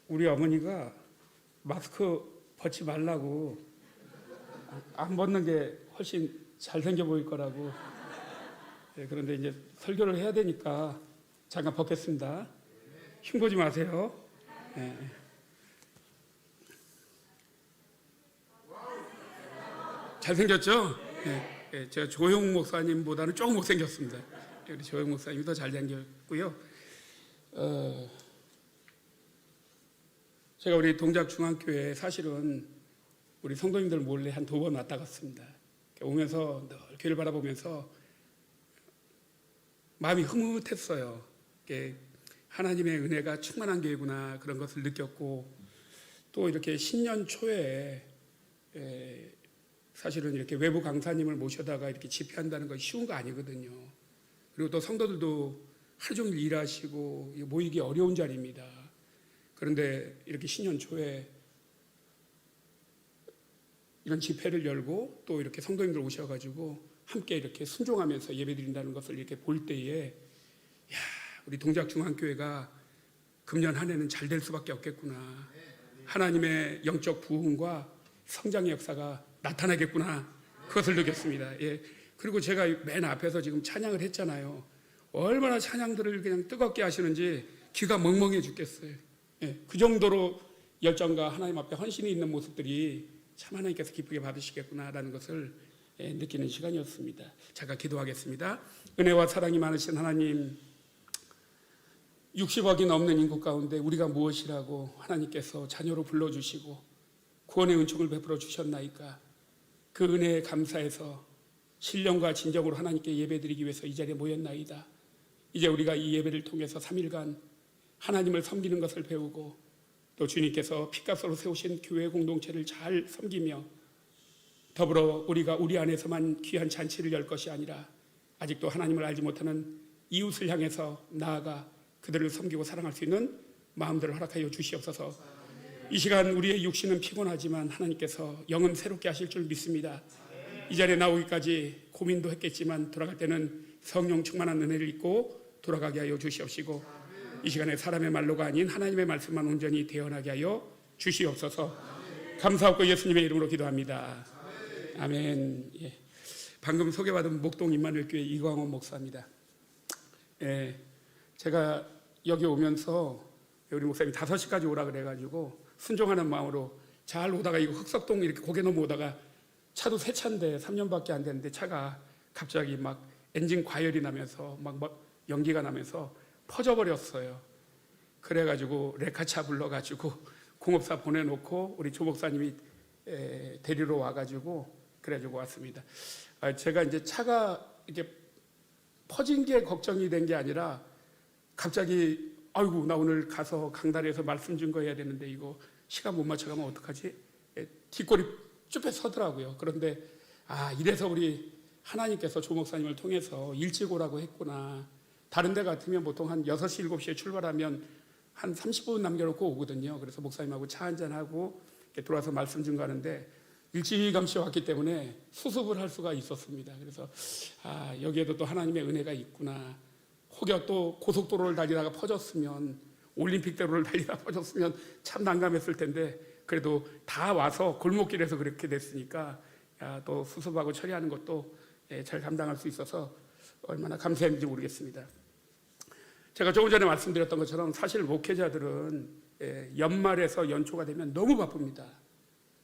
우리 어머니가 마스크 벗지 말라고, 안 벗는 게 훨씬 잘생겨 보일 거라고. 그런데 이제 설교를 해야 되니까 잠깐 벗겠습니다. 흉보지 마세요. 잘생겼죠? 제가 조용 목사님보다는 조금 못생겼습니다. 우리 조용 목사님이 더 잘생겼고요. 제가 우리 동작중앙교회 사실은 우리 성도님들 몰래 한 2번 왔다 갔습니다. 오면서 늘 교회를 바라보면서 마음이 흐뭇했어요. 하나님의 은혜가 충만한 교회구나, 그런 것을 느꼈고, 또 이렇게 신년 초에 사실은 이렇게 외부 강사님을 모셔다가 이렇게 집회한다는 건 쉬운 거 아니거든요. 그리고 또 성도들도 하루 종일 일하시고 모이기 어려운 자리입니다. 그런데 이렇게 신년 초에 이런 집회를 열고 또 이렇게 성도님들 오셔가지고 함께 이렇게 순종하면서 예배드린다는 것을 이렇게 볼 때에, 야, 우리 동작중앙교회가 금년 한 해는 잘 될 수밖에 없겠구나. 하나님의 영적 부흥과 성장의 역사가 나타나겠구나, 그것을 느꼈습니다. 그리고 제가 맨 앞에서 지금 찬양을 했잖아요. 얼마나 찬양들을 그냥 뜨겁게 하시는지 귀가 멍멍해 죽겠어요. 그 정도로 열정과 하나님 앞에 헌신이 있는 모습들이 참 하나님께서 기쁘게 받으시겠구나라는 것을 느끼는 시간이었습니다. 잠깐 기도하겠습니다. 은혜와 사랑이 많으신 하나님, 60억이 넘는 인구 가운데 우리가 무엇이라고 하나님께서 자녀로 불러주시고 구원의 은총을 베풀어 주셨나이까. 그 은혜에 감사해서 신령과 진정으로 하나님께 예배드리기 위해서 이 자리에 모였나이다. 이제 우리가 이 예배를 통해서 3일간 하나님을 섬기는 것을 배우고, 또 주님께서 피값으로 세우신 교회 공동체를 잘 섬기며, 더불어 우리가 우리 안에서만 귀한 잔치를 열 것이 아니라 아직도 하나님을 알지 못하는 이웃을 향해서 나아가 그들을 섬기고 사랑할 수 있는 마음들을 허락하여 주시옵소서. 이 시간 우리의 육신은 피곤하지만 하나님께서 영은 새롭게 하실 줄 믿습니다. 이 자리에 나오기까지 고민도 했겠지만 돌아갈 때는 성령 충만한 은혜를 입고 돌아가게 하여 주시옵시고, 이 시간에 사람의 말로가 아닌 하나님의 말씀만 온전히 대언하게 하여 주시옵소서. 감사하고 예수님의 이름으로 기도합니다. 아멘. 방금 소개받은 목동 임마누엘교회 이광원 목사입니다. 제가 여기 오면서 우리 목사님이 5시까지 오라 그래가지고 순종하는 마음으로 잘 오다가 이거 흑석동 이렇게 고개 넘어오다가 차도 새 차인데 3년밖에 안 됐는데 차가 갑자기 막 엔진 과열이 나면서 막 연기가 나면서 퍼져버렸어요. 그래가지고 레카차 불러가지고 공업사 보내놓고 우리 조 목사님이 데리러 와가지고 그래가지고 왔습니다. 제가 이제 차가 이렇게 퍼진 게 걱정이 된 게 아니라 갑자기 아이고 나 오늘 가서 강단에서 말씀 증거해야 되는데 이거 시간 못 맞춰가면 어떡하지? 뒷골이 쭈뼛 서더라고요. 그런데 이래서 우리 하나님께서 조 목사님을 통해서 일찍 오라고 했구나. 다른 데 같으면 보통 한 6시, 7시에 출발하면 한 30분 남겨놓고 오거든요. 그래서 목사님하고 차 한잔하고 들어와서 말씀 증거하는데 일찌감치 왔기 때문에 수습을 할 수가 있었습니다. 그래서 여기에도 또 하나님의 은혜가 있구나. 혹여 또 고속도로를 달리다가 퍼졌으면, 올림픽대로를 달리다가 퍼졌으면 참 난감했을 텐데 그래도 다 와서 골목길에서 그렇게 됐으니까 또 수습하고 처리하는 것도 잘 감당할 수 있어서 얼마나 감사했는지 모르겠습니다. 제가 조금 전에 말씀드렸던 것처럼 사실 목회자들은 연말에서 연초가 되면 너무 바쁩니다.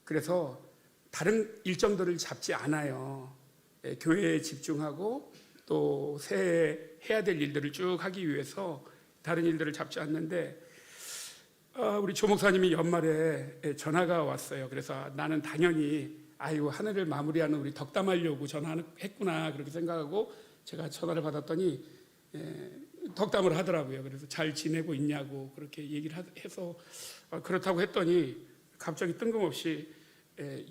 그래서 다른 일정들을 잡지 않아요. 교회에 집중하고 또 새해 해야 될 일들을 쭉 하기 위해서 다른 일들을 잡지 않는데, 우리 조 목사님이 연말에 전화가 왔어요. 그래서 나는 당연히 하늘을 마무리하는 우리 덕담하려고 전화했구나 그렇게 생각하고 제가 전화를 받았더니 덕담을 하더라고요. 그래서 잘 지내고 있냐고 그렇게 얘기를 해서 그렇다고 했더니 갑자기 뜬금없이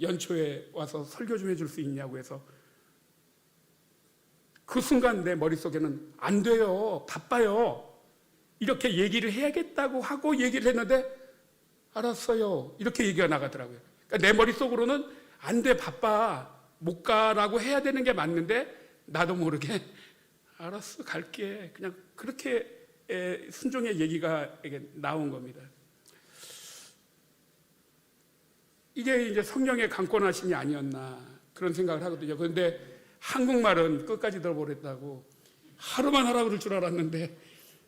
연초에 와서 설교 좀 해줄 수 있냐고 해서, 그 순간 내 머릿속에는 안 돼요, 바빠요, 이렇게 얘기를 해야겠다고 하고 얘기를 했는데 알았어요 이렇게 얘기가 나가더라고요. 그러니까 내 머릿속으로는 안 돼, 바빠, 못 가라고 해야 되는 게 맞는데 나도 모르게 알았어, 갈게, 그냥 그렇게 순종의 얘기가 나온 겁니다. 이게 이제 성령의 강권하심이 아니었나 그런 생각을 하거든요. 그런데 한국말은 끝까지 들어보랬다고 하루만 하라고 그럴 줄 알았는데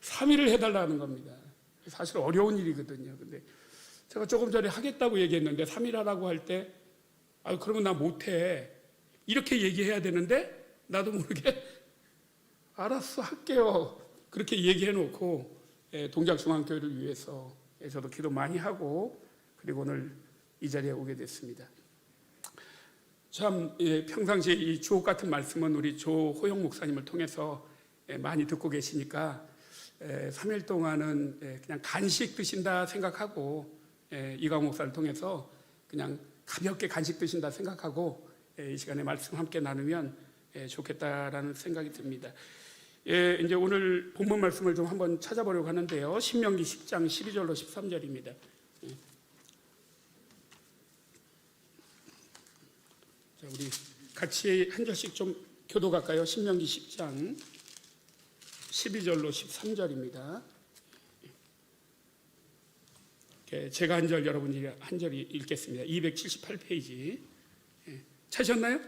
3일을 해달라는 겁니다. 사실 어려운 일이거든요. 근데 제가 조금 전에 하겠다고 얘기했는데 3일 하라고 할 때 그러면 나 못해 이렇게 얘기해야 되는데 나도 모르게 알았어 할게요 그렇게 얘기해 놓고 동작중앙교회를 위해서 저도 기도 많이 하고 그리고 오늘 이 자리에 오게 됐습니다. 참 평상시에 이 주옥 같은 말씀은 우리 조호영 목사님을 통해서 많이 듣고 계시니까 3일 동안은 그냥 간식 드신다 생각하고 이광 목사를 통해서 그냥 가볍게 간식 드신다 생각하고 이 시간에 말씀 함께 나누면 좋겠다라는 생각이 듭니다. 이제 오늘 본문 말씀을 좀 한번 찾아보려고 하는데요. 신명기 10장 12절로 13절입니다. 자, 우리 같이 한 절씩 좀 교독할까요? 신명기 10장 12절로 13절입니다. 제가 한 절, 여러분이 한 절 읽겠습니다. 278페이지. 찾으셨나요?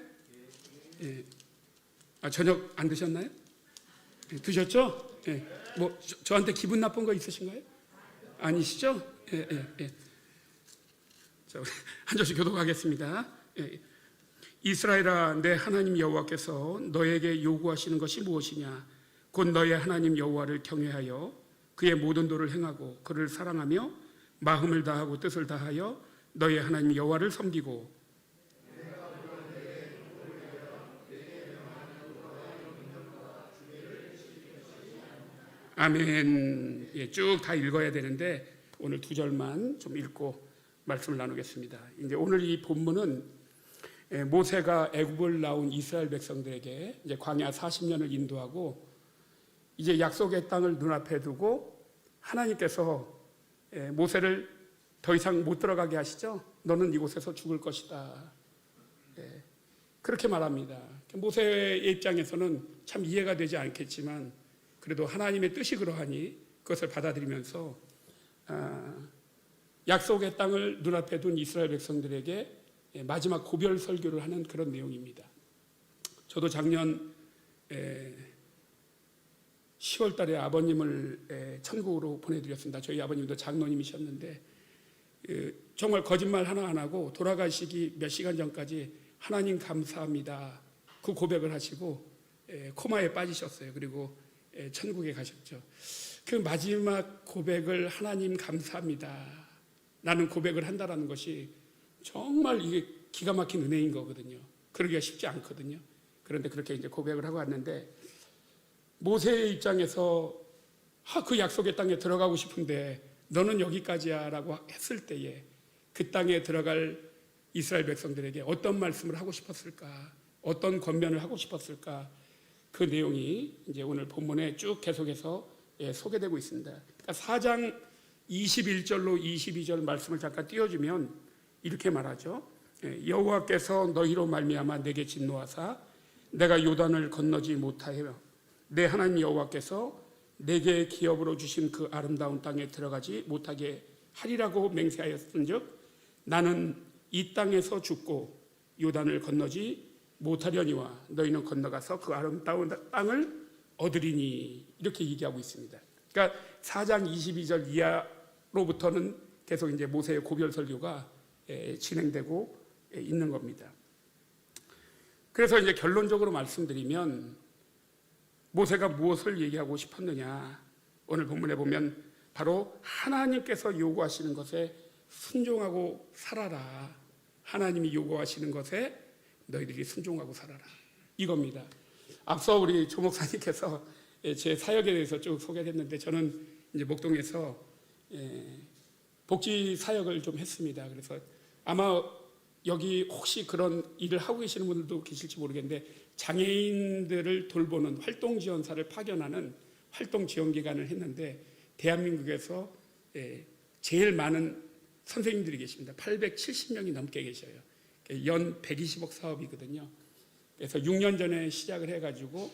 저녁 안 드셨나요? 드셨죠? 뭐 저한테 기분 나쁜 거 있으신가요? 아니시죠? 자, 우리 한 절씩 교독하겠습니다. 이스라엘아, 내 하나님 여호와께서 너에게 요구하시는 것이 무엇이냐? 곧 너의 하나님 여호와를 경외하여 그의 모든 도를 행하고 그를 사랑하며 마음을 다하고 뜻을 다하여 너의 하나님 여호와를 섬기고 아멘. 쭉 다 읽어야 되는데 오늘 2절만 좀 읽고 말씀을 나누겠습니다. 이제 오늘 이 본문은 모세가 애굽을 나온 이스라엘 백성들에게 이제 광야 40년을 인도하고 이제 약속의 땅을 눈앞에 두고 하나님께서 모세를 더 이상 못 들어가게 하시죠. 너는 이곳에서 죽을 것이다. 그렇게 말합니다. 모세의 입장에서는 참 이해가 되지 않겠지만 그래도 하나님의 뜻이 그러하니 그것을 받아들이면서 약속의 땅을 눈앞에 둔 이스라엘 백성들에게 마지막 고별 설교를 하는 그런 내용입니다. 저도 작년 10월 달에 아버님을 천국으로 보내드렸습니다. 저희 아버님도 장로님이셨는데 정말 거짓말 하나 안 하고 돌아가시기 몇 시간 전까지 하나님 감사합니다. 그 고백을 하시고 코마에 빠지셨어요. 그리고 천국에 가셨죠. 그 마지막 고백을 하나님 감사합니다. 라는 고백을 한다라는 것이 정말 이게 기가 막힌 은혜인 거거든요. 그러기가 쉽지 않거든요. 그런데 그렇게 이제 고백을 하고 왔는데 모세의 입장에서 그 약속의 땅에 들어가고 싶은데 너는 여기까지야 라고 했을 때에 그 땅에 들어갈 이스라엘 백성들에게 어떤 말씀을 하고 싶었을까? 어떤 권면을 하고 싶었을까? 그 내용이 이제 오늘 본문에 쭉 계속해서 소개되고 있습니다. 그러니까 4장 21절로 22절 말씀을 잠깐 띄워주면 이렇게 말하죠. 여호와께서 너희로 말미암아 내게 진노하사 내가 요단을 건너지 못하여 내 하나님 여호와께서 내게 기업으로 주신 그 아름다운 땅에 들어가지 못하게 하리라고 맹세하였은즉 나는 이 땅에서 죽고 요단을 건너지 못하려니와 너희는 건너가서 그 아름다운 땅을 얻으리니 이렇게 얘기하고 있습니다. 그러니까 4장 22절 이하로부터는 계속 이제 모세의 고별 설교가 진행되고 있는 겁니다. 그래서 이제 결론적으로 말씀드리면 모세가 무엇을 얘기하고 싶었느냐? 오늘 본문에 보면 바로 하나님께서 요구하시는 것에 순종하고 살아라. 하나님이 요구하시는 것에 너희들이 순종하고 살아라. 이겁니다. 앞서 우리 조 목사님께서 제 사역에 대해서 쭉 소개했는데 저는 이제 목동에서 복지 사역을 좀 했습니다. 그래서 아마 여기 혹시 그런 일을 하고 계시는 분들도 계실지 모르겠는데 장애인들을 돌보는 활동지원사를 파견하는 활동지원기관을 했는데 대한민국에서 제일 많은 선생님들이 계십니다. 870명이 넘게 계셔요. 연 120억 사업이거든요. 그래서 6년 전에 시작을 해가지고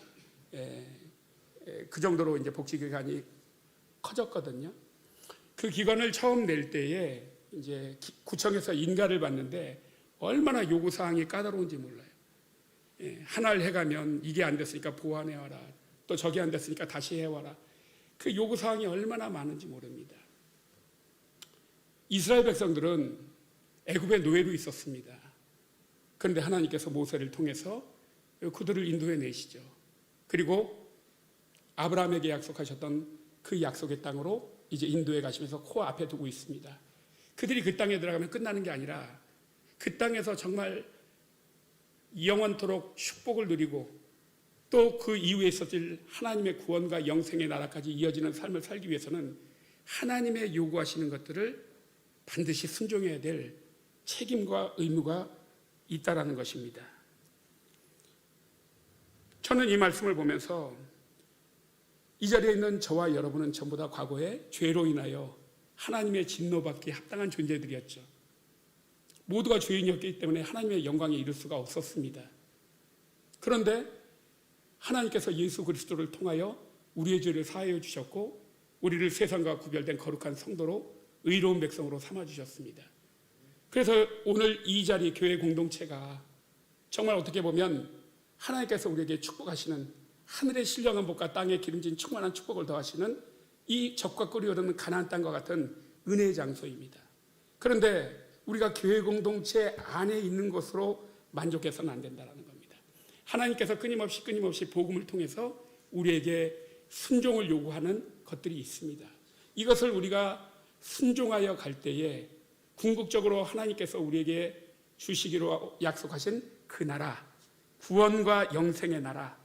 그 정도로 이제 복지기관이 커졌거든요. 그 기관을 처음 낼 때에 이제 구청에서 인가를 받는데 얼마나 요구 사항이 까다로운지 몰라요. 하나를 해가면 이게 안 됐으니까 보완해 와라. 또 저게 안 됐으니까 다시 해와라. 그 요구 사항이 얼마나 많은지 모릅니다. 이스라엘 백성들은 애굽의 노예로 있었습니다. 그런데 하나님께서 모세를 통해서 그들을 인도해 내시죠. 그리고 아브라함에게 약속하셨던 그 약속의 땅으로 이제 인도해 가시면서 코앞에 두고 있습니다. 그들이 그 땅에 들어가면 끝나는 게 아니라 그 땅에서 정말 영원토록 축복을 누리고 또 그 이후에 있어질 하나님의 구원과 영생의 나라까지 이어지는 삶을 살기 위해서는 하나님의 요구하시는 것들을 반드시 순종해야 될 책임과 의무가 있다라는 것입니다. 저는 이 말씀을 보면서 이 자리에 있는 저와 여러분은 전부 다 과거에 죄로 인하여 하나님의 진노받기 합당한 존재들이었죠. 모두가 죄인이었기 때문에 하나님의 영광에 이를 수가 없었습니다. 그런데 하나님께서 예수 그리스도를 통하여 우리의 죄를 사하여 주셨고 우리를 세상과 구별된 거룩한 성도로 의로운 백성으로 삼아주셨습니다. 그래서 오늘 이 자리 교회 공동체가 정말 어떻게 보면 하나님께서 우리에게 축복하시는 하늘의 신령한 복과 땅에 기름진 충만한 축복을 더하시는 이 적과 꿀이 흐르는 가나안 땅과 같은 은혜의 장소입니다. 그런데 우리가 교회 공동체 안에 있는 것으로 만족해서는 안 된다는 겁니다. 하나님께서 끊임없이 복음을 통해서 우리에게 순종을 요구하는 것들이 있습니다. 이것을 우리가 순종하여 갈 때에 궁극적으로 하나님께서 우리에게 주시기로 약속하신 그 나라, 구원과 영생의 나라,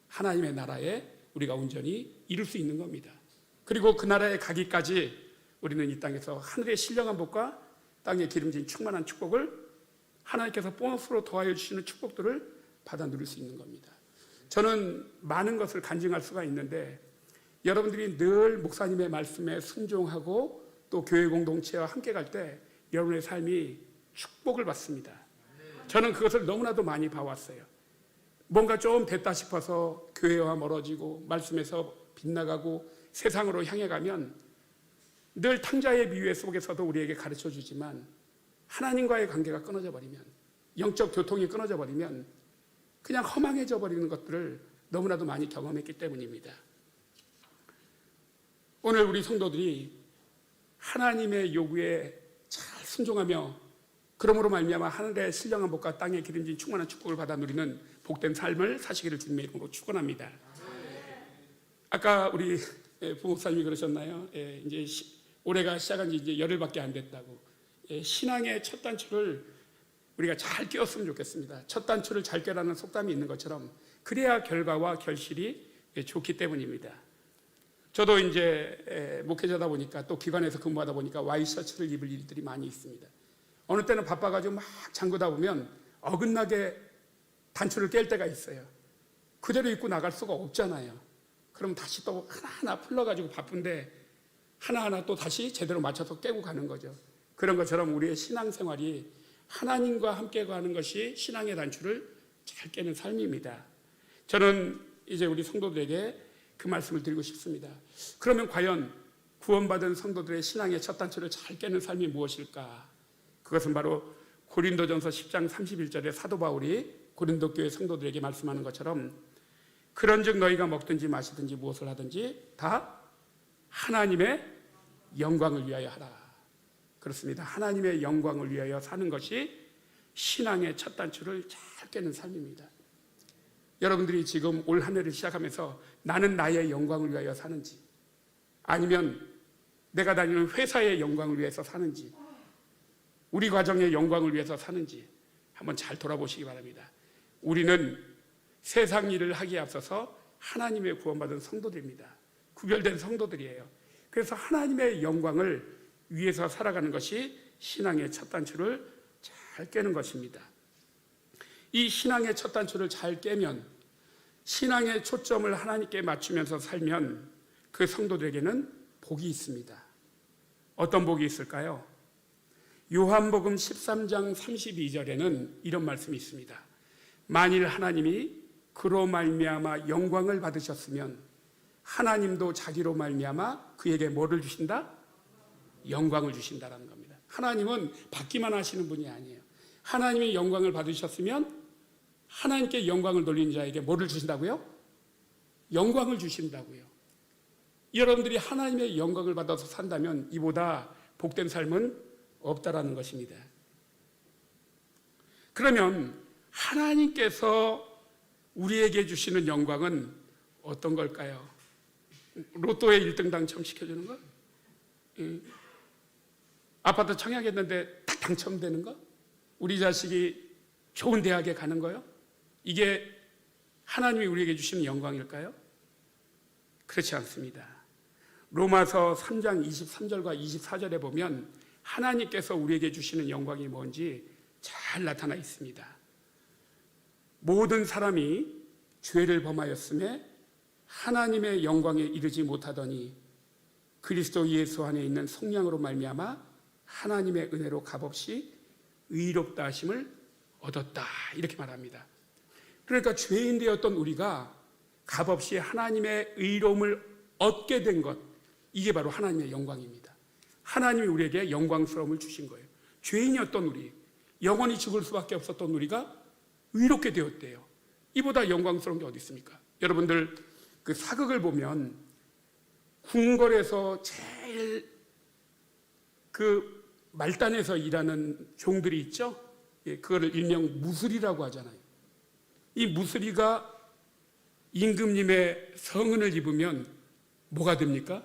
하나님의 나라에 우리가 온전히 이룰 수 있는 겁니다. 그리고 그 나라에 가기까지 우리는 이 땅에서 하늘의 신령한 복과 땅에 기름진 충만한 축복을 하나님께서 보너스로 더하여 주시는 축복들을 받아 누릴 수 있는 겁니다. 저는 많은 것을 간증할 수가 있는데 여러분들이 늘 목사님의 말씀에 순종하고 또 교회 공동체와 함께 갈 때 여러분의 삶이 축복을 받습니다. 저는 그것을 너무나도 많이 봐왔어요. 뭔가 좀 됐다 싶어서 교회와 멀어지고 말씀에서 빗나가고 세상으로 향해 가면 늘 탕자의 비유 속에서도 우리에게 가르쳐 주지만 하나님과의 관계가 끊어져 버리면, 영적 교통이 끊어져 버리면 그냥 허망해져 버리는 것들을 너무나도 많이 경험했기 때문입니다. 오늘 우리 성도들이 하나님의 요구에 잘 순종하며 그러므로 말미암아 하늘의 신령한 복과 땅에 기름진 충만한 축복을 받아 누리는 복된 삶을 사시기를 주님의 이름으로 축원합니다. 아까 우리 부목사님이 그러셨나요? 이제 올해가 시작한 지 이제 열흘밖에 안 됐다고. 신앙의 첫 단추를 우리가 잘 꿰었으면 좋겠습니다. 첫 단추를 잘 꿰라는 속담이 있는 것처럼 그래야 결과와 결실이 좋기 때문입니다. 저도 이제 목회자다 보니까 또 기관에서 근무하다 보니까 와이셔츠를 입을 일들이 많이 있습니다. 어느 때는 바빠가지고 막 잠그다 보면 어긋나게 단추를 깰 때가 있어요. 그대로 입고 나갈 수가 없잖아요. 그럼 다시 또 하나하나 풀러가지고 바쁜데 하나하나 또 다시 제대로 맞춰서 깨고 가는 거죠. 그런 것처럼 우리의 신앙생활이 하나님과 함께 가는 것이 신앙의 단추를 잘 깨는 삶입니다. 저는 이제 우리 성도들에게 그 말씀을 드리고 싶습니다. 그러면 과연 구원받은 성도들의 신앙의 첫 단추를 잘 깨는 삶이 무엇일까? 그것은 바로 고린도전서 10장 31절에 사도 바울이 고린도 교회 성도들에게 말씀하는 것처럼 그런즉 너희가 먹든지 마시든지 무엇을 하든지 다 하나님의 영광을 위하여 하라. 그렇습니다. 하나님의 영광을 위하여 사는 것이 신앙의 첫 단추를 잘 깨는 삶입니다. 여러분들이 지금 올 한 해를 시작하면서 나는 나의 영광을 위하여 사는지 아니면 내가 다니는 회사의 영광을 위해서 사는지 우리 가정의 영광을 위해서 사는지 한번 잘 돌아보시기 바랍니다. 우리는 세상 일을 하기에 앞서서 하나님의 구원받은 성도들입니다. 구별된 성도들이에요. 그래서 하나님의 영광을 위해서 살아가는 것이 신앙의 첫 단추를 잘 깨는 것입니다. 이 신앙의 첫 단추를 잘 깨면 신앙의 초점을 하나님께 맞추면서 살면 그 성도들에게는 복이 있습니다. 어떤 복이 있을까요? 요한복음 13장 32절에는 이런 말씀이 있습니다. 만일 하나님이 그로 말미암아 영광을 받으셨으면 하나님도 자기로 말미암아 그에게 뭐를 주신다? 영광을 주신다라는 겁니다. 하나님은 받기만 하시는 분이 아니에요. 하나님이 영광을 받으셨으면 하나님께 영광을 돌리는 자에게 뭐를 주신다고요? 영광을 주신다고요. 여러분들이 하나님의 영광을 받아서 산다면 이보다 복된 삶은 없다라는 것입니다. 그러면 하나님께서 우리에게 주시는 영광은 어떤 걸까요? 로또에 1등 당첨시켜주는 거? 아파트 청약했는데 딱 당첨되는 거? 우리 자식이 좋은 대학에 가는 거요? 이게 하나님이 우리에게 주시는 영광일까요? 그렇지 않습니다. 로마서 3장 23절과 24절에 보면 하나님께서 우리에게 주시는 영광이 뭔지 잘 나타나 있습니다. 모든 사람이 죄를 범하였음에 하나님의 영광에 이르지 못하더니 그리스도 예수 안에 있는 성령으로 말미암아 하나님의 은혜로 값없이 의롭다 하심을 얻었다, 이렇게 말합니다. 그러니까 죄인 되었던 우리가 값없이 하나님의 의로움을 얻게 된 것, 이게 바로 하나님의 영광입니다. 하나님이 우리에게 영광스러움을 주신 거예요. 죄인이었던 우리, 영원히 죽을 수밖에 없었던 우리가 의롭게 되었대요. 이보다 영광스러운 게 어디 있습니까? 여러분들 그 사극을 보면 궁궐에서 제일 그 말단에서 일하는 종들이 있죠? 그거를 일명 무술이라고 하잖아요. 이 무술이가 임금님의 성은을 입으면 뭐가 됩니까?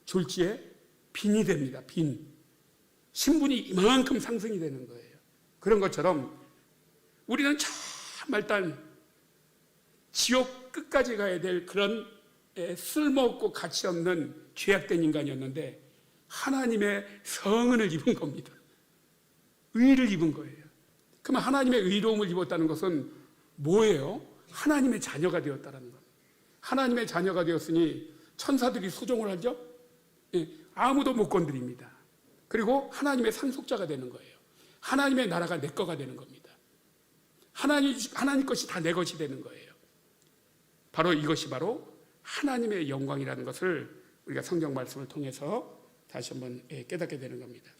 졸지에 빈이 됩니다. 빈. 신분이 이만큼 상승이 되는 거예요. 그런 것처럼 우리는 저 말단 지옥 끝까지 가야 될 그런 쓸모없고 가치 없는 죄악된 인간이었는데 하나님의 성은을 입은 겁니다. 의를 입은 거예요. 그러면 하나님의 의로움을 입었다는 것은 뭐예요? 하나님의 자녀가 되었다는 겁니다. 하나님의 자녀가 되었으니 천사들이 수종을 하죠? 아무도 못 건드립니다. 그리고 하나님의 상속자가 되는 거예요. 하나님의 나라가 내 거가 되는 겁니다. 하나님 것이 다 내 것이 되는 거예요. 바로 이것이 바로 하나님의 영광이라는 것을 우리가 성경 말씀을 통해서 다시 한번 깨닫게 되는 겁니다.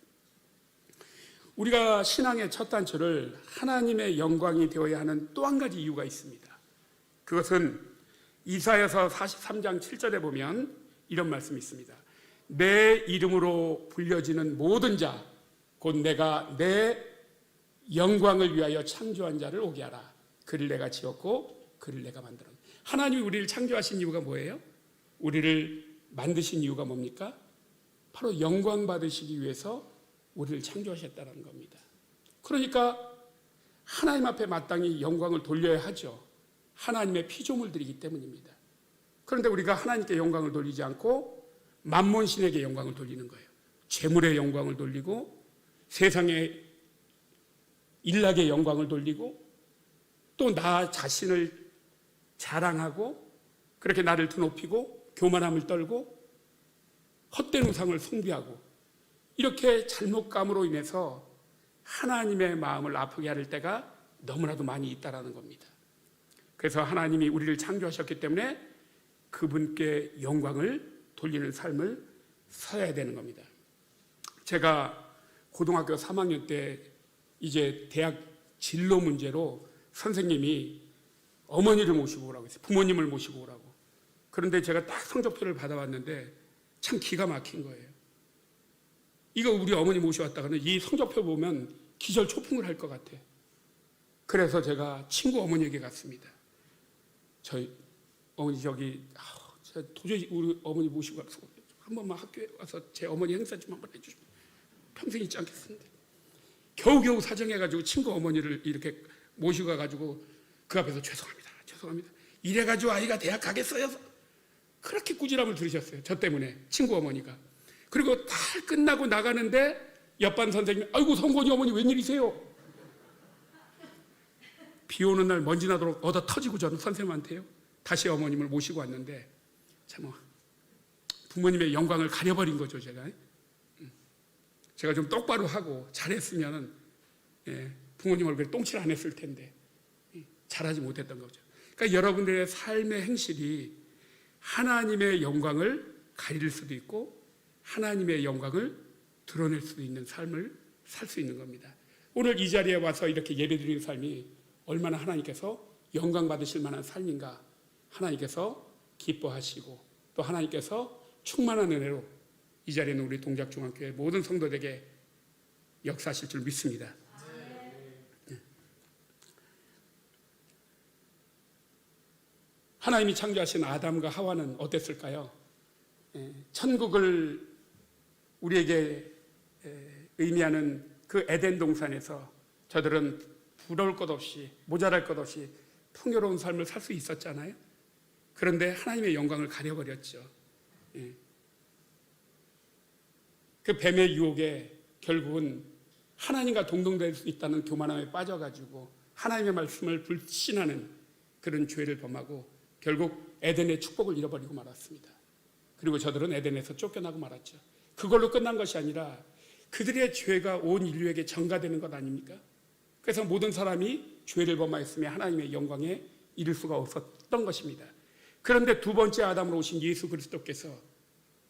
우리가 신앙의 첫 단추를 하나님의 영광이 되어야 하는 또 한 가지 이유가 있습니다. 그것은 이사야서 43장 7절에 보면 이런 말씀이 있습니다. 내 이름으로 불려지는 모든 자, 곧 내가 내 영광을 위하여 창조한 자를 오게 하라. 그를 내가 지었고 그를 내가 만들었다. 하나님이 우리를 창조하신 이유가 뭐예요? 우리를 만드신 이유가 뭡니까? 바로 영광 받으시기 위해서 우리를 창조하셨다는 겁니다. 그러니까 하나님 앞에 마땅히 영광을 돌려야 하죠. 하나님의 피조물들이기 때문입니다. 그런데 우리가 하나님께 영광을 돌리지 않고 만몬신에게 영광을 돌리는 거예요. 재물의 영광을 돌리고 세상의 일락의 영광을 돌리고 또 나 자신을 자랑하고 그렇게 나를 드높이고 교만함을 떨고 헛된 우상을 숭배하고 이렇게 잘못감으로 인해서 하나님의 마음을 아프게 할 때가 너무나도 많이 있다는 겁니다. 그래서 하나님이 우리를 창조하셨기 때문에 그분께 영광을 돌리는 삶을 살아야 되는 겁니다. 제가 고등학교 3학년 때 이제 대학 진로 문제로 선생님이 어머니를 모시고 오라고 했어요. 부모님을 모시고 오라고. 그런데 제가 딱 성적표를 받아왔는데 참 기가 막힌 거예요. 이거 우리 어머니 모셔왔다가는 이 성적표 보면 기절 초풍을 할 것 같아. 그래서 제가 친구 어머니에게 갔습니다. 저희 어머니 제가 도저히 우리 어머니 모시고 가서 한 번만 학교에 와서 제 어머니 행사 좀 한번 해주시면 평생 잊지 않겠습니다. 겨우겨우 사정해가지고 친구 어머니를 이렇게 모시고 가가지고 그 앞에서 죄송합니다. 이래가지고 아이가 대학 가겠어요? 그렇게 꾸지람을 들으셨어요. 저 때문에 친구 어머니가. 그리고 다 끝나고 나가는데 옆반 선생님이 아이고 성곤이 어머니 웬일이세요? 비 오는 날 먼지 나도록 얻어 터지고 저는 선생님한테요. 다시 어머님을 모시고 왔는데 참 부모님의 영광을 가려버린 거죠. 제가 좀 똑바로 하고 잘했으면 부모님 얼굴에 똥칠 안 했을 텐데 잘하지 못했던 거죠. 그러니까 여러분들의 삶의 행실이 하나님의 영광을 가릴 수도 있고 하나님의 영광을 드러낼 수 있는 삶을 살 수 있는 겁니다. 오늘 이 자리에 와서 이렇게 예배드리는 삶이 얼마나 하나님께서 영광 받으실 만한 삶인가, 하나님께서 기뻐하시고 또 하나님께서 충만한 은혜로 이 자리에 있는 우리 동작중앙교회 모든 성도들에게 역사하실 줄 믿습니다. 하나님이 창조하신 아담과 하와는 어땠을까요? 천국을 우리에게 의미하는 그 에덴 동산에서 저들은 부러울 것 없이 모자랄 것 없이 풍요로운 삶을 살 수 있었잖아요. 그런데 하나님의 영광을 가려버렸죠. 그 뱀의 유혹에 결국은 하나님과 동등될 수 있다는 교만함에 빠져가지고 하나님의 말씀을 불신하는 그런 죄를 범하고 결국 에덴의 축복을 잃어버리고 말았습니다. 그리고 저들은 에덴에서 쫓겨나고 말았죠. 그걸로 끝난 것이 아니라 그들의 죄가 온 인류에게 전가되는 것 아닙니까? 그래서 모든 사람이 죄를 범하였으며 하나님의 영광에 이를 수가 없었던 것입니다. 그런데 두 번째 아담으로 오신 예수 그리스도께서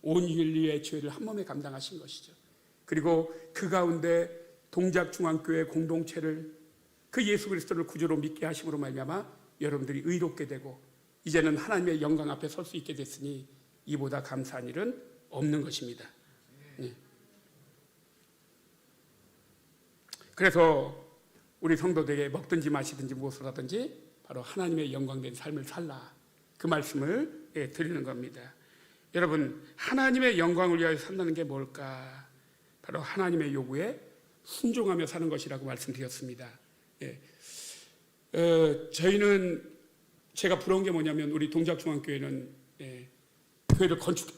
온 인류의 죄를 한 몸에 감당하신 것이죠. 그리고 그 가운데 동작중앙교회 공동체를 그 예수 그리스도를 구주로 믿게 하심으로 말미암아 여러분들이 의롭게 되고 이제는 하나님의 영광 앞에 설 수 있게 됐으니 이보다 감사한 일은 없는 것입니다. 그래서 우리 성도들에게 먹든지 마시든지 무엇을 하든지 바로 하나님의 영광된 삶을 살라, 그 말씀을 드리는 겁니다. 여러분, 하나님의 영광을 위하여 산다는 게 뭘까? 바로 하나님의 요구에 순종하며 사는 것이라고 말씀드렸습니다. 저희는 제가 부러운 게 뭐냐면 우리 동작중앙교회는 교회를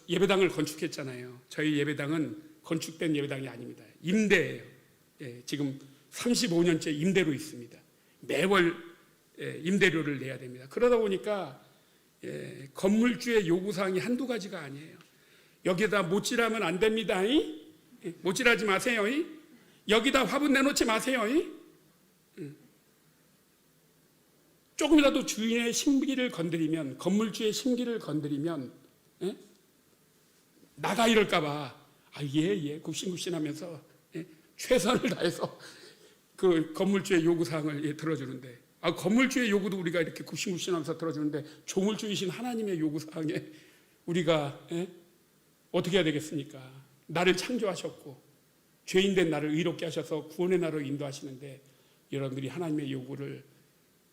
예배당을 건축했잖아요. 저희 예배당은 건축된 예배당이 아닙니다. 임대예요. 지금 35년째 임대로 있습니다. 매월 임대료를 내야 됩니다. 그러다 보니까 건물주의 요구사항이 한두 가지가 아니에요. 여기다 못질하면 안 됩니다. 못질하지 마세요. 여기다 화분 내놓지 마세요. 조금이라도 주인의 심기를 건드리면, 건물주의 심기를 건드리면 나가 이럴까봐 굽신굽신하면서 최선을 다해서 그 건물주의 요구사항을 들어주는데, 건물주의 요구도 우리가 이렇게 굽신굽신하면서 들어주는데 조물주이신 하나님의 요구사항에 우리가 어떻게 해야 되겠습니까? 나를 창조하셨고 죄인된 나를 의롭게 하셔서 구원의 나라로 인도하시는데 여러분들이 하나님의 요구를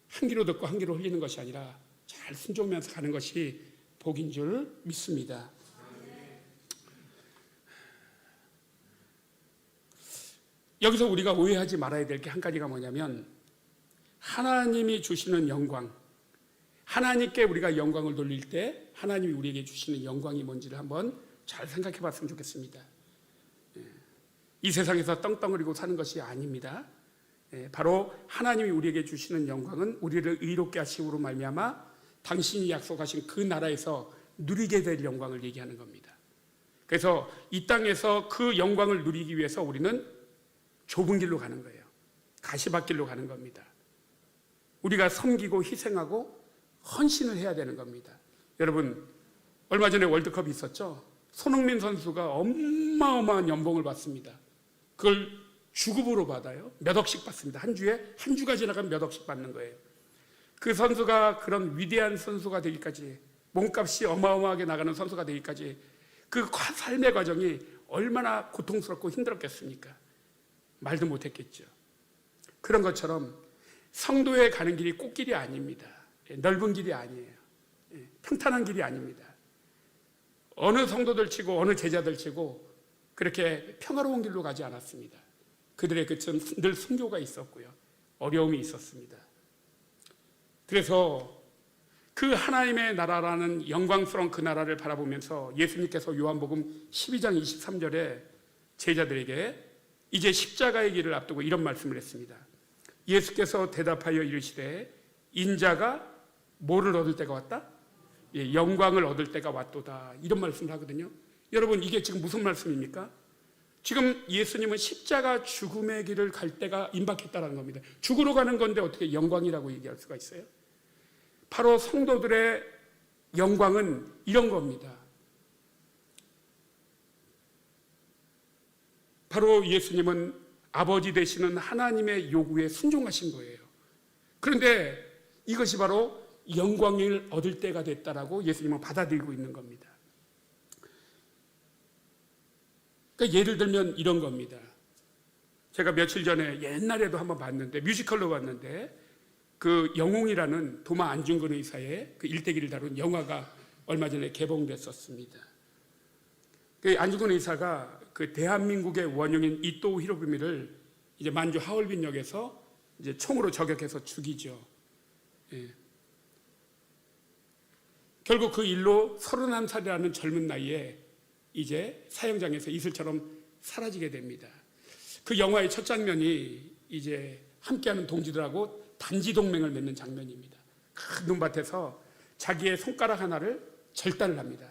한 귀로 듣고 한 귀로 흘리는 것이 아니라 잘 순종하면서 가는 것이 복인 줄 믿습니다. 여기서 우리가 오해하지 말아야 될 게 한 가지가 뭐냐면, 하나님이 주시는 영광, 하나님께 우리가 영광을 돌릴 때 하나님이 우리에게 주시는 영광이 뭔지를 한번 잘 생각해 봤으면 좋겠습니다. 이 세상에서 떵떵거리고 사는 것이 아닙니다. 바로 하나님이 우리에게 주시는 영광은 우리를 의롭게 하심으로 말미암아 당신이 약속하신 그 나라에서 누리게 될 영광을 얘기하는 겁니다. 그래서 이 땅에서 그 영광을 누리기 위해서 우리는 좁은 길로 가는 거예요. 가시밭길로 가는 겁니다. 우리가 섬기고 희생하고 헌신을 해야 되는 겁니다. 여러분, 얼마 전에 월드컵이 있었죠. 손흥민 선수가 어마어마한 연봉을 받습니다. 그걸 주급으로 받아요. 몇 억씩 받습니다. 한 주가 지나가면 몇 억씩 받는 거예요. 그 선수가 그런 위대한 선수가 되기까지, 몸값이 어마어마하게 나가는 선수가 되기까지 그 삶의 과정이 얼마나 고통스럽고 힘들었겠습니까? 말도 못했겠죠. 그런 것처럼 성도에 가는 길이 꽃길이 아닙니다. 넓은 길이 아니에요. 평탄한 길이 아닙니다. 어느 성도들 치고 어느 제자들 치고 그렇게 평화로운 길로 가지 않았습니다. 그들의 끝은 늘 순교가 있었고요, 어려움이 있었습니다. 그래서 그 하나님의 나라라는 영광스러운 그 나라를 바라보면서 예수님께서 요한복음 12장 23절에 제자들에게 이제 십자가의 길을 앞두고 이런 말씀을 했습니다. 예수께서 대답하여 이르시되 인자가 뭐를 얻을 때가 왔다? 영광을 얻을 때가 왔도다. 이런 말씀을 하거든요. 여러분, 이게 지금 무슨 말씀입니까? 지금 예수님은 십자가 죽음의 길을 갈 때가 임박했다는 겁니다. 죽으러 가는 건데 어떻게 영광이라고 얘기할 수가 있어요? 바로 성도들의 영광은 이런 겁니다. 바로 예수님은 아버지 되시는 하나님의 요구에 순종하신 거예요. 그런데 이것이 바로 영광을 얻을 때가 됐다라고 예수님은 받아들이고 있는 겁니다. 그러니까 예를 들면 이런 겁니다. 제가 며칠 전에 옛날에도 한번 봤는데, 뮤지컬로 봤는데, 그 영웅이라는 도마 안중근 의사의 그 일대기를 다룬 영화가 얼마 전에 개봉됐었습니다. 그 안중근 의사가 그 대한민국의 원흉인 이토우 히로부미를 이제 만주 하얼빈역에서 이제 총으로 저격해서 죽이죠. 예. 결국 그 일로 31살이라는 젊은 나이에 이제 사형장에서 이슬처럼 사라지게 됩니다. 그 영화의 첫 장면이 이제 함께하는 동지들하고 단지 동맹을 맺는 장면입니다. 큰 눈밭에서 자기의 손가락 하나를 절단을 합니다.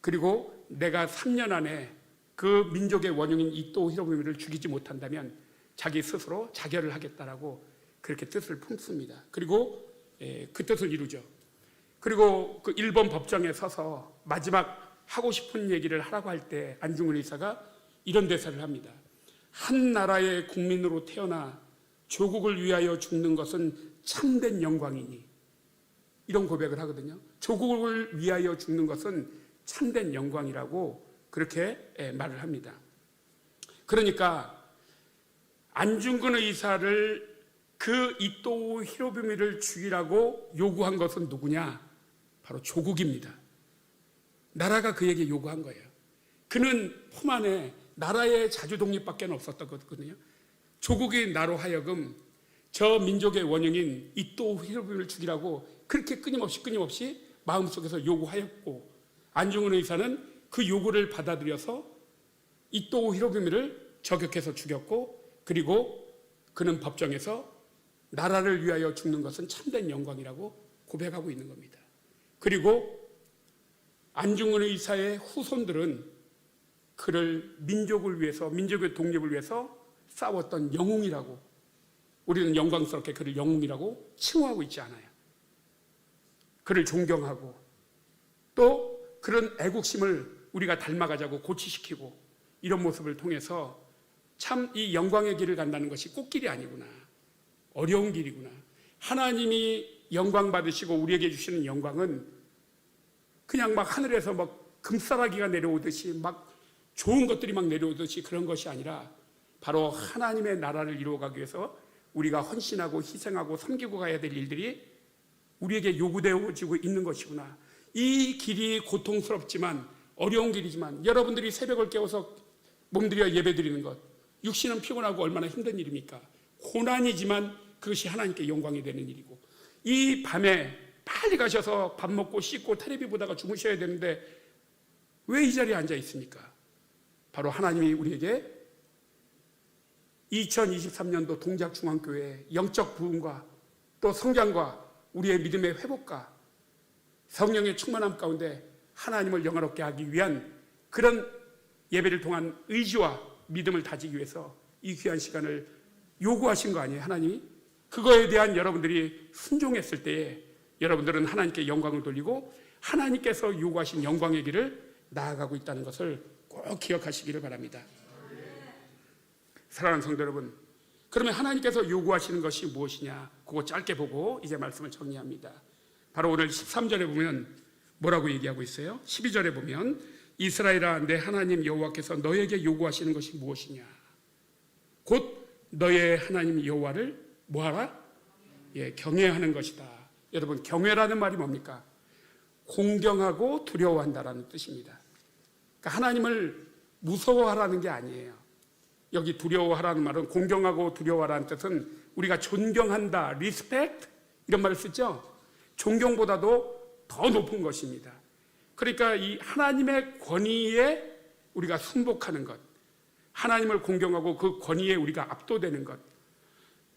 그리고 내가 3년 안에 그 민족의 원흉인 이토우 히로부미를 죽이지 못한다면 자기 스스로 자결을 하겠다라고 그렇게 뜻을 품습니다. 그리고 그 뜻을 이루죠. 그리고 그 일본 법정에 서서 마지막 하고 싶은 얘기를 하라고 할 때 안중근 의사가 이런 대사를 합니다. 한 나라의 국민으로 태어나 조국을 위하여 죽는 것은 참된 영광이니, 이런 고백을 하거든요. 조국을 위하여 죽는 것은 참된 영광이라고 그렇게 말을 합니다. 그러니까 안중근 의사를 그 이토우 히로부미를 죽이라고 요구한 것은 누구냐? 바로 조국입니다. 나라가 그에게 요구한 거예요. 그는 품 안에 나라의 자주 독립밖에 없었던 거거든요. 조국이 나로 하여금 저 민족의 원흉인 이토우 히로부미를 죽이라고 그렇게 끊임없이 마음속에서 요구하였고, 안중근 의사는 그 요구를 받아들여서 이토우 히로부미를 저격해서 죽였고, 그리고 그는 법정에서 나라를 위하여 죽는 것은 참된 영광이라고 고백하고 있는 겁니다. 그리고 안중근 의사의 후손들은 그를 민족을 위해서, 민족의 독립을 위해서 싸웠던 영웅이라고, 우리는 영광스럽게 그를 영웅이라고 칭호하고 있지 않아요. 그를 존경하고 또 그런 애국심을 우리가 닮아가자고 고취시키고, 이런 모습을 통해서 참 이 영광의 길을 간다는 것이 꽃길이 아니구나, 어려운 길이구나, 하나님이 영광 받으시고 우리에게 주시는 영광은 그냥 막 하늘에서 막 금싸라기가 내려오듯이 막 좋은 것들이 막 내려오듯이 그런 것이 아니라 바로 하나님의 나라를 이루어가기 위해서 우리가 헌신하고 희생하고 섬기고 가야 될 일들이 우리에게 요구되어지고 있는 것이구나. 이 길이 고통스럽지만, 어려운 길이지만, 여러분들이 새벽을 깨워서 몸들여 예배드리는 것, 육신은 피곤하고 얼마나 힘든 일입니까? 고난이지만 그것이 하나님께 영광이 되는 일이고, 이 밤에 빨리 가셔서 밥 먹고 씻고 텔레비 보다가 주무셔야 되는데 왜 이 자리에 앉아 있습니까? 바로 하나님이 우리에게 2023년도 동작중앙교회 영적 부흥과 또 성장과 우리의 믿음의 회복과 성령의 충만함 가운데 하나님을 영화롭게 하기 위한 그런 예배를 통한 의지와 믿음을 다지기 위해서 이 귀한 시간을 요구하신 거 아니에요, 하나님이? 그거에 대한 여러분들이 순종했을 때에 여러분들은 하나님께 영광을 돌리고 하나님께서 요구하신 영광의 길을 나아가고 있다는 것을 꼭 기억하시기를 바랍니다. 사랑하는 성도 여러분, 그러면 하나님께서 요구하시는 것이 무엇이냐? 그거 짧게 보고 이제 말씀을 정리합니다. 바로 오늘 13절에 보면 뭐라고 얘기하고 있어요? 12절에 보면 이스라엘아, 내 하나님 여호와께서 너에게 요구하시는 것이 무엇이냐? 곧 너의 하나님 여호와를 뭐하라? 경외하는 것이다. 여러분, 경외라는 말이 뭡니까? 공경하고 두려워한다라는 뜻입니다. 그러니까 하나님을 무서워하라는 게 아니에요. 여기 두려워하라는 말은, 공경하고 두려워하라는 뜻은 우리가 존경한다, 리스펙트 이런 말을 쓰죠. 존경보다도 더 높은 것입니다. 그러니까 이 하나님의 권위에 우리가 순복하는 것, 하나님을 공경하고 그 권위에 우리가 압도되는 것.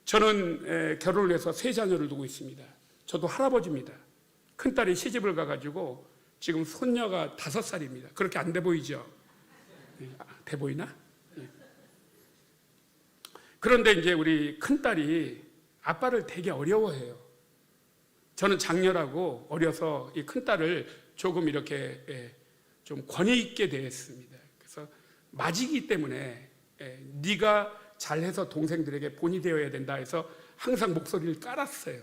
저는 결혼을 해서 3자녀를 두고 있습니다. 저도 할아버지입니다. 큰딸이 시집을 가가지고 지금 손녀가 5살입니다. 그렇게 안 돼 보이죠? 돼 보이나? 그런데 이제 우리 큰딸이 아빠를 되게 어려워해요. 저는 장녀라고 어려서 이 큰딸을 조금 이렇게 좀 권위 있게 대했습니다. 그래서 맞이기 때문에 네가 잘해서 동생들에게 본이 되어야 된다 해서 항상 목소리를 깔았어요.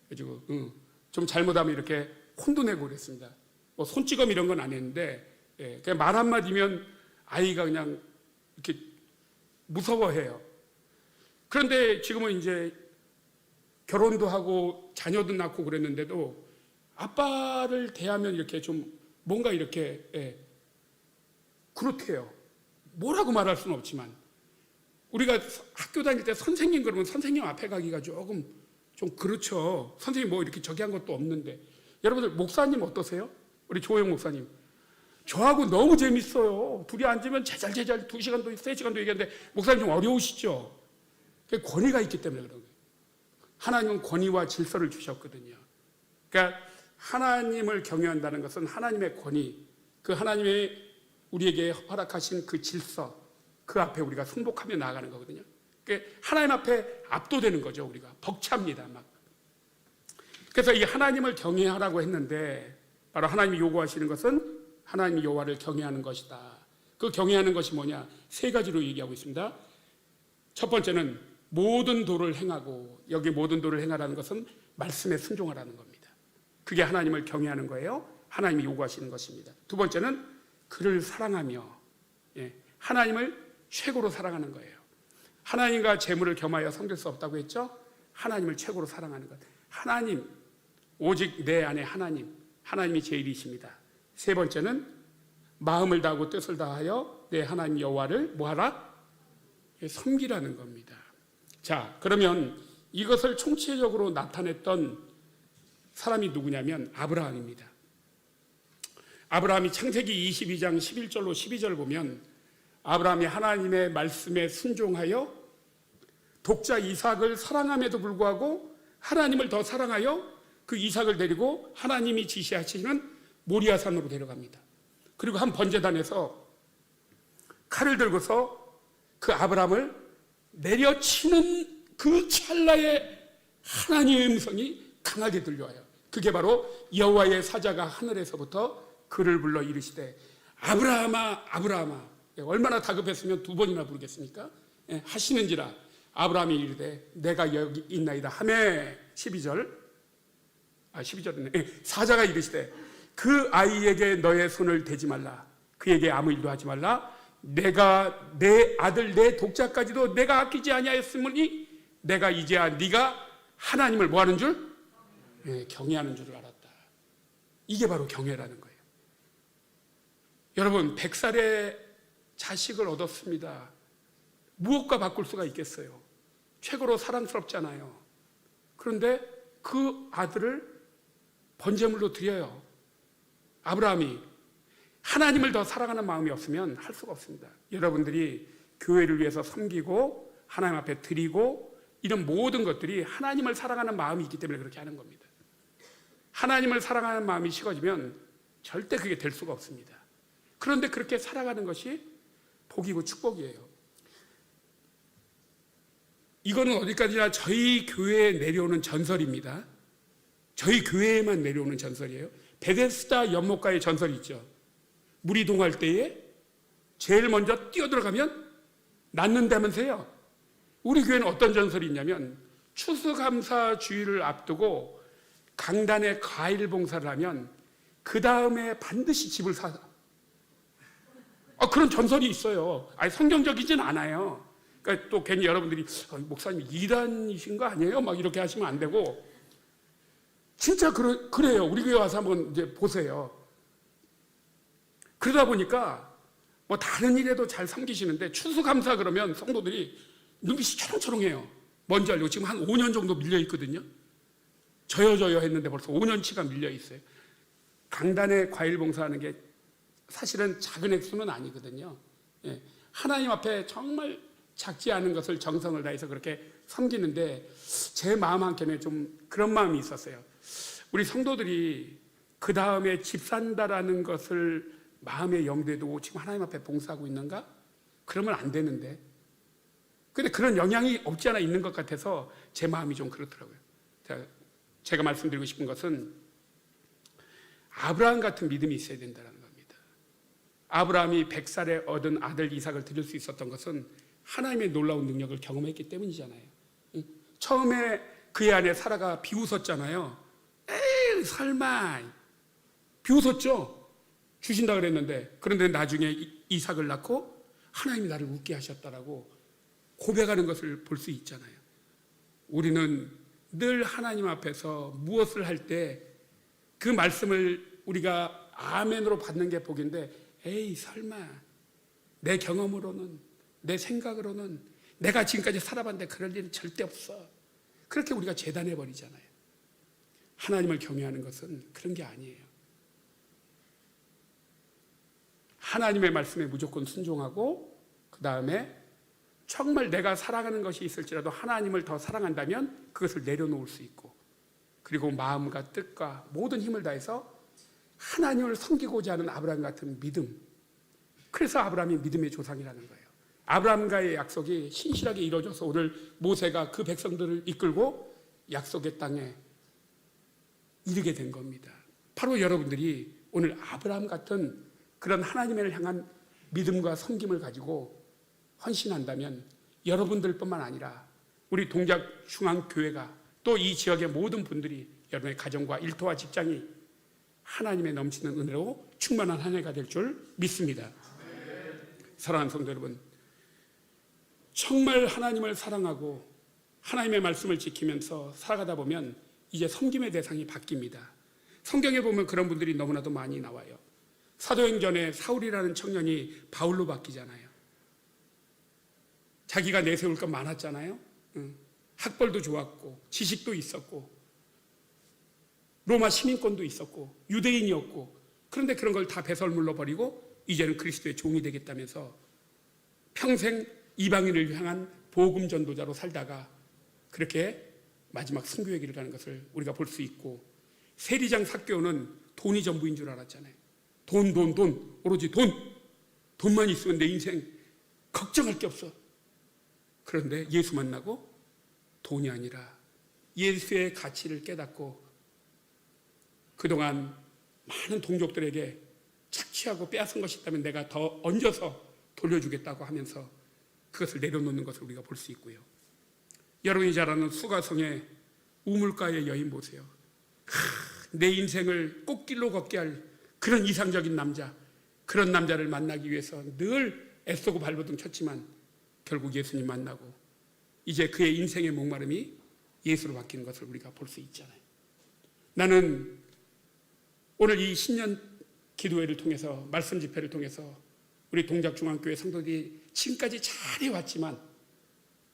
그래가지고 좀 잘못하면 이렇게 혼도 내고 그랬습니다. 뭐 손찌검 이런 건 안 했는데 그냥 말 한마디면 아이가 그냥 이렇게 무서워해요. 그런데 지금은 이제 결혼도 하고 자녀도 낳고 그랬는데도 아빠를 대하면 이렇게 좀 뭔가 이렇게 그렇대요. 뭐라고 말할 수는 없지만 우리가 학교 다닐 때 선생님 그러면 선생님 앞에 가기가 조금 좀 그렇죠. 선생님 뭐 이렇게 저기 한 것도 없는데. 여러분들 목사님 어떠세요? 우리 조영 목사님. 저하고 너무 재밌어요. 둘이 앉으면 제잘제잘 2시간도 3시간도 얘기하는데 목사님 좀 어려우시죠? 권위가 있기 때문에 그런 거예요. 하나님은 권위와 질서를 주셨거든요. 그러니까 하나님을 경외한다는 것은 하나님의 권위, 그 하나님의 우리에게 허락하신 그 질서, 그 앞에 우리가 승복하며 나아가는 거거든요. 그러니까 하나님 앞에 압도되는 거죠. 우리가 벅찹니다. 막. 그래서 이 하나님을 경외하라고 했는데 바로 하나님이 요구하시는 것은 하나님 여호와를 경외하는 것이다. 그 경외하는 것이 뭐냐? 3가지로 얘기하고 있습니다. 첫 번째는 모든 도를 행하고, 여기 모든 도를 행하라는 것은 말씀에 순종하라는 겁니다. 그게 하나님을 경외하는 거예요. 하나님이 요구하시는 것입니다. 두 번째는 그를 사랑하며, 하나님을 최고로 사랑하는 거예요. 하나님과 재물을 겸하여 섬길 수 없다고 했죠? 하나님을 최고로 사랑하는 것. 하나님, 오직 내 안에 하나님이 제일이십니다. 세 번째는 마음을 다하고 뜻을 다하여 내 하나님 여호와를 뭐하라? 섬기라는 겁니다. 자, 그러면 이것을 총체적으로 나타냈던 사람이 누구냐면 아브라함입니다. 아브라함이 창세기 22장 11절로 12절 보면 아브라함이 하나님의 말씀에 순종하여 독자 이삭을 사랑함에도 불구하고 하나님을 더 사랑하여 그 이삭을 데리고 하나님이 지시하시는 모리아산으로 데려갑니다. 그리고 한 번제단에서 칼을 들고서 그 아브라함을 내려치는 그 찰나에 하나님의 음성이 강하게 들려와요. 그게 바로 여호와의 사자가 하늘에서부터 그를 불러 이르시되 아브라함아 아브라함아. 얼마나 다급했으면 2번이나 부르겠습니까? 하시는지라. 아브라함이 이르되 내가 여기 있나이다 하매 12절이네. 사자가 이르시되 그 아이에게 너의 손을 대지 말라. 그에게 아무 일도 하지 말라. 내가 내 아들 내 독자까지도 내가 아끼지 아니하였으므니 내가 이제야 네가 하나님을 뭐하는 줄? 경외하는 줄을 알았다. 이게 바로 경외라는 거예요. 여러분 100살의 자식을 얻었습니다. 무엇과 바꿀 수가 있겠어요? 최고로 사랑스럽잖아요. 그런데 그 아들을 번제물로 드려요. 아브라함이 하나님을 더 사랑하는 마음이 없으면 할 수가 없습니다. 여러분들이 교회를 위해서 섬기고 하나님 앞에 드리고 이런 모든 것들이 하나님을 사랑하는 마음이 있기 때문에 그렇게 하는 겁니다. 하나님을 사랑하는 마음이 식어지면 절대 그게 될 수가 없습니다. 그런데 그렇게 살아가는 것이 복이고 축복이에요. 이거는 어디까지나 저희 교회에 내려오는 전설입니다. 저희 교회에만 내려오는 전설이에요. 베데스다 연못가의 전설이 있죠. 물이 동할 때에 제일 먼저 뛰어들어가면 낫는다면서요. 우리 교회는 어떤 전설이 있냐면 추수감사 주일을 앞두고 강단에 과일 봉사를 하면 그 다음에 반드시 집을 사. 그런 전설이 있어요. 아니 성경적이진 않아요. 그러니까 또 괜히 여러분들이 목사님 이단이신 거 아니에요? 막 이렇게 하시면 안 되고 진짜 그래요. 우리 교회 와서 한번 이제 보세요. 그러다 보니까 뭐 다른 일에도 잘 섬기시는데 추수감사 그러면 성도들이 눈빛이 초롱초롱해요. 뭔지 알고 지금 한 5년 정도 밀려 있거든요. 저요 했는데 벌써 5년치가 밀려 있어요. 강단에 과일 봉사하는 게 사실은 작은 액수는 아니거든요. 하나님 앞에 정말 작지 않은 것을 정성을 다해서 그렇게 섬기는데 제 마음 한켠에 좀 그런 마음이 있었어요. 우리 성도들이 그 다음에 집 산다라는 것을 마음의 염두에 두고 지금 하나님 앞에 봉사하고 있는가? 그러면 안 되는데. 근데 그런 영향이 없지 않아 있는 것 같아서 제 마음이 좀 그렇더라고요. 제가 말씀드리고 싶은 것은 아브라함 같은 믿음이 있어야 된다는 겁니다. 아브라함이 100살에 얻은 아들 이삭을 드릴 수 있었던 것은 하나님의 놀라운 능력을 경험했기 때문이잖아요. 처음에 그의 아내 사라가 비웃었잖아요. 에이 설마, 비웃었죠. 주신다 그랬는데. 그런데 나중에 이삭을 낳고 하나님이 나를 웃게 하셨다라고 고백하는 것을 볼 수 있잖아요. 우리는 늘 하나님 앞에서 무엇을 할 때 그 말씀을 우리가 아멘으로 받는 게 복인데, 에이 설마, 내 경험으로는, 내 생각으로는, 내가 지금까지 살아봤는데 그럴 일은 절대 없어, 그렇게 우리가 재단해 버리잖아요. 하나님을 경외하는 것은 그런 게 아니에요. 하나님의 말씀에 무조건 순종하고, 그 다음에 정말 내가 사랑하는 것이 있을지라도 하나님을 더 사랑한다면 그것을 내려놓을 수 있고, 그리고 마음과 뜻과 모든 힘을 다해서 하나님을 섬기고자 하는 아브라함 같은 믿음. 그래서 아브라함이 믿음의 조상이라는 거예요. 아브라함과의 약속이 신실하게 이루어져서 오늘 모세가 그 백성들을 이끌고 약속의 땅에 이르게 된 겁니다. 바로 여러분들이 오늘 아브라함 같은 그런 하나님을 향한 믿음과 섬김을 가지고 헌신한다면 여러분들뿐만 아니라 우리 동작중앙교회가, 또 이 지역의 모든 분들이, 여러분의 가정과 일터와 직장이 하나님의 넘치는 은혜로 충만한 한 해가 될 줄 믿습니다. 사랑하는 성도 여러분, 정말 하나님을 사랑하고 하나님의 말씀을 지키면서 살아가다 보면 이제 섬김의 대상이 바뀝니다. 성경에 보면 그런 분들이 너무나도 많이 나와요. 사도행전에 사울이라는 청년이 바울로 바뀌잖아요. 자기가 내세울 것 많았잖아요. 학벌도 좋았고 지식도 있었고 로마 시민권도 있었고 유대인이었고, 그런데 그런 걸 다 배설물로 버리고 이제는 그리스도의 종이 되겠다면서 평생 이방인을 향한 복음 전도자로 살다가 그렇게 마지막 순교의 길을 가는 것을 우리가 볼 수 있고, 세리장 삭개오는 돈이 전부인 줄 알았잖아요. 돈, 오로지 돈만 있으면 내 인생 걱정할 게 없어. 그런데 예수 만나고 돈이 아니라 예수의 가치를 깨닫고 그동안 많은 동족들에게 착취하고 빼앗은 것이 있다면 내가 더 얹어서 돌려주겠다고 하면서 그것을 내려놓는 것을 우리가 볼 수 있고요. 여러분이 잘 아는 수가성의 우물가의 여인 보세요. 내 인생을 꽃길로 걷게 할 그런 이상적인 남자, 그런 남자를 만나기 위해서 늘 애쓰고 발버둥 쳤지만 결국 예수님 만나고 이제 그의 인생의 목마름이 예수로 바뀌는 것을 우리가 볼 수 있잖아요. 나는 오늘 이 신년 기도회를 통해서, 말씀 집회를 통해서 우리 동작중앙교회 성도들이 지금까지 잘해왔지만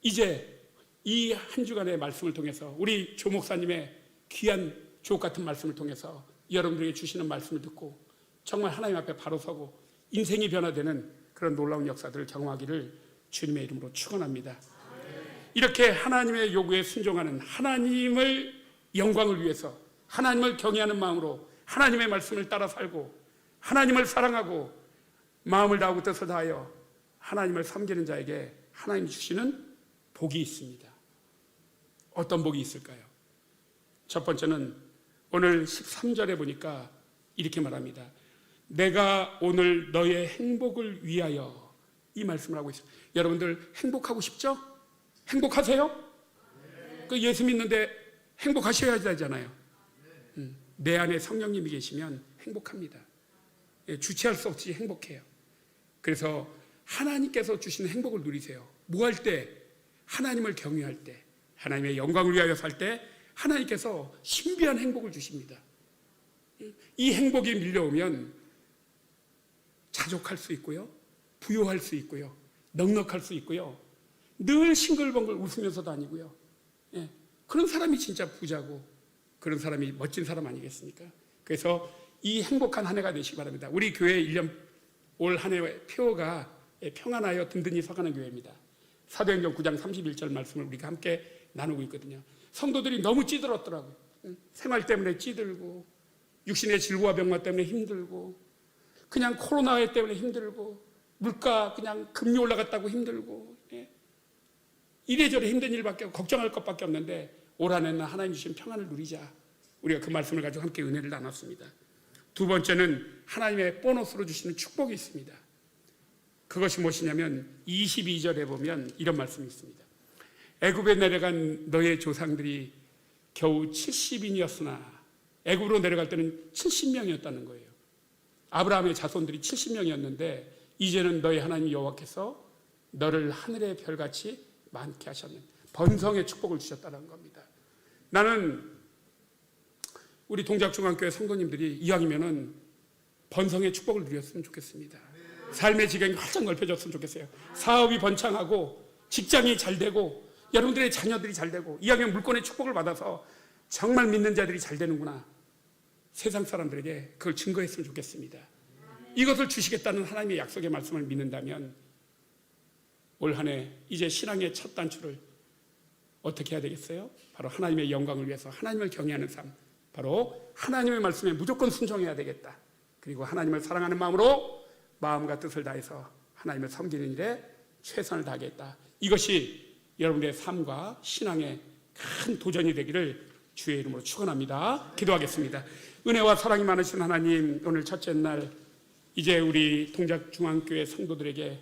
이제 이 한 주간의 말씀을 통해서, 우리 조 목사님의 귀한 주옥 같은 말씀을 통해서 여러분들에게 주시는 말씀을 듣고 정말 하나님 앞에 바로 서고 인생이 변화되는 그런 놀라운 역사들을 경험하기를 주님의 이름으로 축원합니다. 이렇게 하나님의 요구에 순종하는, 하나님을 영광을 위해서 하나님을 경외하는 마음으로 하나님의 말씀을 따라 살고 하나님을 사랑하고 마음을 다하고 뜻을 다하여 하나님을 섬기는 자에게 하나님 주시는 복이 있습니다. 어떤 복이 있을까요? 첫 번째는 오늘 13절에 보니까 이렇게 말합니다. 내가 오늘 너의 행복을 위하여, 이 말씀을 하고 있어요. 여러분들 행복하고 싶죠? 행복하세요? 그 예수 믿는데 행복하셔야 되잖아요. 내 안에 성령님이 계시면 행복합니다. 주체할 수 없이 행복해요. 그래서 하나님께서 주시는 행복을 누리세요. 뭐 할 때? 하나님을 경외할 때, 하나님의 영광을 위하여 살 때 하나님께서 신비한 행복을 주십니다. 이 행복이 밀려오면 자족할 수 있고요, 부요할 수 있고요, 넉넉할 수 있고요, 늘 싱글벙글 웃으면서 다니고요. 그런 사람이 진짜 부자고 그런 사람이 멋진 사람 아니겠습니까? 그래서 이 행복한 한 해가 되시기 바랍니다. 우리 교회 1년 올 한 해의 표어가 평안하여 든든히 서가는 교회입니다. 사도행전 9장 31절 말씀을 우리가 함께 나누고 있거든요. 성도들이 너무 찌들었더라고요. 생활 때문에 찌들고, 육신의 질고와 병마 때문에 힘들고, 그냥 코로나 때문에 힘들고, 물가 그냥 금리 올라갔다고 힘들고, 이래저래 힘든 일밖에, 걱정할 것밖에 없는데 올 한 해는 하나님 주신 평안을 누리자. 우리가 그 말씀을 가지고 함께 은혜를 나눴습니다. 두 번째는 하나님의 보너스로 주시는 축복이 있습니다. 그것이 무엇이냐면 22절에 보면 이런 말씀이 있습니다. 애굽에 내려간 너의 조상들이 겨우 70인이었으나 애굽으로 내려갈 때는 70명이었다는 거예요. 아브라함의 자손들이 70명이었는데 이제는 너의 하나님 여호와께서 너를 하늘의 별같이 많게 하셨는 번성의 축복을 주셨다는 겁니다. 나는 우리 동작중앙교회 성도님들이 이왕이면은 번성의 축복을 누렸으면 좋겠습니다. 삶의 지경이 활짝 넓혀졌으면 좋겠어요. 사업이 번창하고 직장이 잘 되고 여러분들의 자녀들이 잘 되고 이왕이면 물권의 축복을 받아서 정말 믿는 자들이 잘 되는구나. 세상 사람들에게 그걸 증거했으면 좋겠습니다. 이것을 주시겠다는 하나님의 약속의 말씀을 믿는다면 올 한 해 이제 신앙의 첫 단추를 어떻게 해야 되겠어요? 바로 하나님의 영광을 위해서 하나님을 경외하는 삶, 바로 하나님의 말씀에 무조건 순종해야 되겠다. 그리고 하나님을 사랑하는 마음으로 마음과 뜻을 다해서 하나님을 섬기는 일에 최선을 다하겠다. 이것이 여러분의 삶과 신앙의 큰 도전이 되기를 주의 이름으로 축원합니다. 기도하겠습니다. 은혜와 사랑이 많으신 하나님, 오늘 첫째 날 이제 우리 동작중앙교회 성도들에게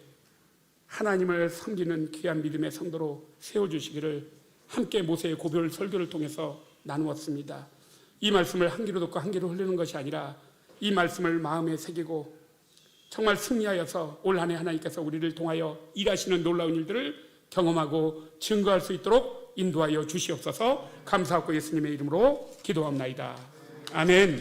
하나님을 섬기는 귀한 믿음의 성도로 세워주시기를 함께 모세의 고별 설교를 통해서 나누었습니다. 이 말씀을 한 귀로 듣고 한 귀로 흘리는 것이 아니라 이 말씀을 마음에 새기고 정말 승리하여서 올 한 해 하나님께서 우리를 통하여 일하시는 놀라운 일들을 경험하고 증거할 수 있도록 인도하여 주시옵소서. 감사하고 예수님의 이름으로 기도합나이다. 아멘.